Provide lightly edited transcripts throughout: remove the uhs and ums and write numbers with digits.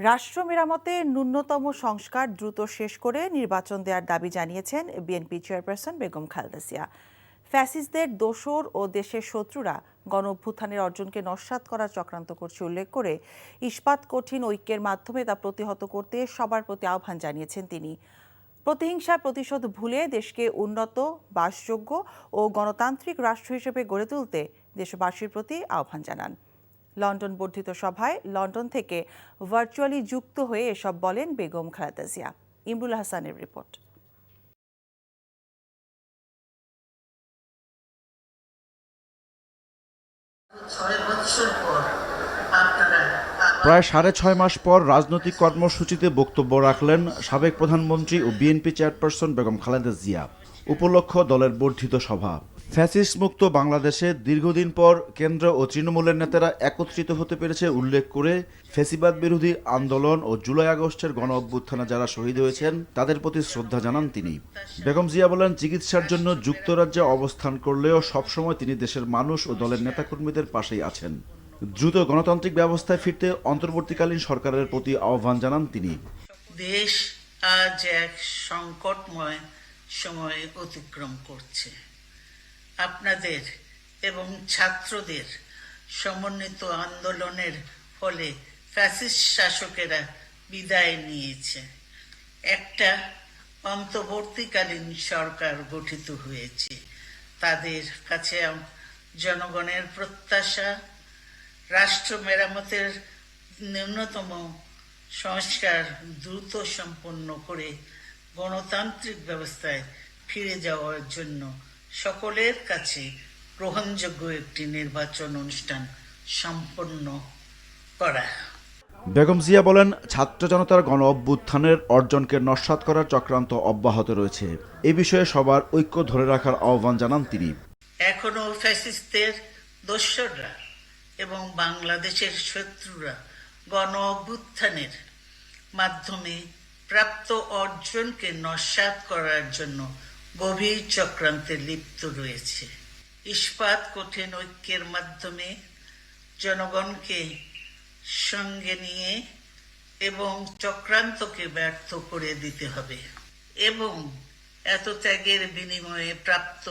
রাষ্ট্র মেরামতে ন্যূনতম সংস্কার দ্রুত শেষ করে নির্বাচন দেওয়ার দাবি জানিয়েছেন বিএনপি চেয়ারপারসন বেগম খালেদা জিয়া। ফ্যাসিস্টদের দোসর ও দেশের শত্রুরা গণঅভ্যুত্থানের অর্জনকে নস্যাৎ করার চক্রান্ত করছে উল্লেখ করে ইস্পাত কঠিন ঐক্যের মাধ্যমে তা প্রতিহত করতে সবার প্রতি আহ্বান জানিয়েছেন তিনি। প্রতিহিংসার প্রতিশোধ ভুলে দেশকে উন্নত, বাসযোগ্য ও গণতান্ত্রিক রাষ্ট্র হিসেবে গড়ে তুলতে দেশবাসীর প্রতি আহ্বান জানান। লন্ডন বর্ধিত সভায় লন্ডন থেকে ভার্চুয়ালি যুক্ত হয়ে এসব বলেন বেগম খালেদা জিয়া। ইমরুল হাসানের রিপোর্ট। প্রায় ৬.৫ মাস পর রাজনৈতিক কর্মসূচিতে বক্তব্য রাখলেন সাবেক প্রধানমন্ত্রী ও বিএনপি চেয়ারপারসন বেগম খালেদা জিয়া। উপলক্ষ দলের বর্ধিত সভা। ফ্যাসিস্ট মুক্ত বাংলাদেশে দীর্ঘদিন পর কেন্দ্র ও তৃণমূলের নেতারা একত্রিত হতে পেরেছে উল্লেখ করে ফ্যাসিবাদ বিরোধী আন্দোলন ও জুলাই আগস্টের গণ অভ্যুত্থানে যারা শহীদ হয়েছেন তাদের প্রতি শ্রদ্ধা জানান তিনি। বেগম জিয়া বলেন, চিকিৎসার জন্য যুক্তরাজ্যে অবস্থান করলেও সবসময় তিনি দেশের মানুষ ও দলের নেতাকর্মীদের পাশেই আছেন। দ্রুত গণতান্ত্রিক ব্যবস্থায় ফিরতে অন্তর্বর্তীকালীন সরকারের প্রতি আহ্বান জানান তিনি। দেশ আজ এক সংকটময় সময় অতিক্রম করছে। আপনাদের এবং ছাত্রদের সমন্বিত আন্দোলনের ফলে ফ্যাসিস্ট শাসকেরা বিদায় নিয়েছে। একটা অন্তর্বর্তীকালীন সরকার গঠিত হয়েছে। তাদের কাছে জনগণের প্রত্যাশা রাষ্ট্র মেরামতের ন্যূনতম সংস্কার দ্রুত সম্পন্ন করে গণতান্ত্রিক ব্যবস্থায় ফিরে যাওয়ার জন্য সকলের কাছে গ্রহণযোগ্য একটি নির্বাচন অনুষ্ঠান সম্পন্ন করা। বেগম জিয়া বলেন, ছাত্র জনতার গণ অভ্যুত্থানের অর্জনকে নস্যাৎ করার চক্রান্ত অব্যাহত রয়েছে। এ বিষয়ে সবার ঐক্য ধরে রাখার আহ্বান জানান তিনি। এখনো ফ্যাসিস্টদের দোসররা এবং বাংলাদেশের শত্রুরা গণ অভ্যুত্থানের মাধ্যমে প্রাপ্ত অর্জনকে নস্যাৎ করার জন্য গভীর চক্রান্তে লিপ্ত রয়েছে। ইস্পাত কঠিন ঐক্যের মাধ্যমে জনগণকে সঙ্গে নিয়ে এবং চক্রান্তকে ব্যর্থ করে দিতে হবে এবং এত ত্যাগের বিনিময়ে প্রাপ্ত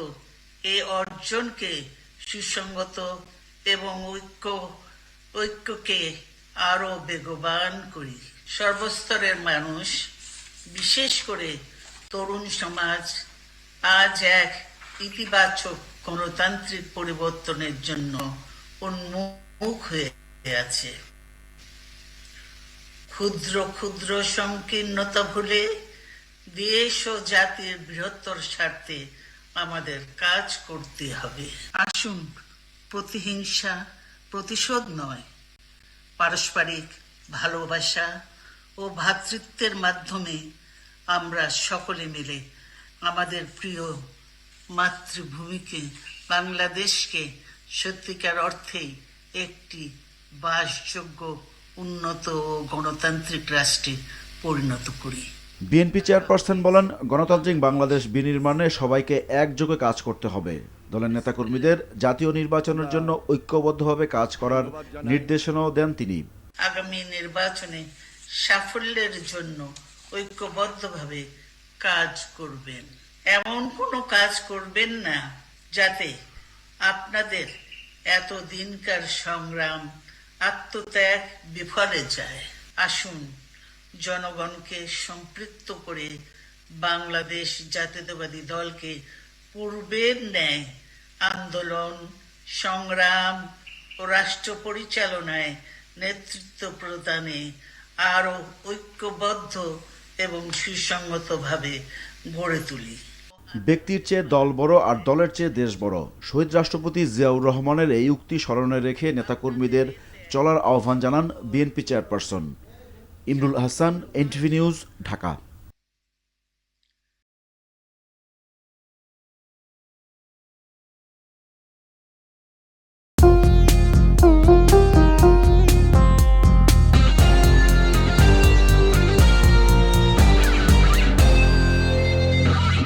এই অর্জনকে সুসংগত এবং ঐক্যকে আরো বেগবান করি। সর্বস্তরের মানুষ, বিশেষ করে তরুণ সমাজ আজ এক ইতিবাচক গণতান্ত্রিক পরিবর্তনের জন্য উন্মুখ হয়ে আছে। ক্ষুদ্র ক্ষুদ্র সংকীর্ণতা ভুলে দেশ ও জাতির বৃহত্তর স্বার্থে আমাদের কাজ করতে হবে। আসুন, প্রতিহিংসা প্রতিশোধ নয়, পারস্পরিক ভালোবাসা ও ভ্রাতৃত্বের মাধ্যমে আমরা সকলে মিলে আমাদের প্রিয় মাতৃভূমিকে, বাংলাদেশকে সত্যিকার অর্থেই একটি বাসযোগ্য, উন্নত ও গণতান্ত্রিক রাষ্ট্রে পরিণত করি। বিএনপি চেয়ারপারসন বলেন, গণতান্ত্রিক বাংলাদেশ বিনির্মাণে সবাইকে একযোগে কাজ করতে হবে। দলের নেতাকর্মীদের জাতীয় নির্বাচনের জন্য ঐক্যবদ্ধভাবে কাজ করার নির্দেশনাও দেন তিনি। আগামী নির্বাচনে সাফল্যের জন্য ঐক্যবদ্ধভাবে কাজ করবেন। এমন কোনো কাজ করবেন না যাতে আপনাদের এত দিনকার সংগ্রাম, আত্মত্যাগ বিফলে যায়। আসুন, জনগণকে সম্পৃক্ত করে বাংলাদেশ জাতীয়তাবাদী দলকে পূর্বের ন্যায় আন্দোলন, সংগ্রাম ও রাষ্ট্র পরিচালনায় নেতৃত্ব প্রদানে আরো ঐক্যবদ্ধ এবং সুসংগতভাবে গড়ে তুলি। ব্যক্তির চেয়ে দল বড় আর দলের চেয়ে দেশ বড়। শহীদ রাষ্ট্রপতি জিয়াউর রহমানের এই উক্তি স্মরণে রেখে নেতাকর্মীদের চলার আহ্বান জানান BNP chairperson. Imrul Hasan, NTV news, Dhaka.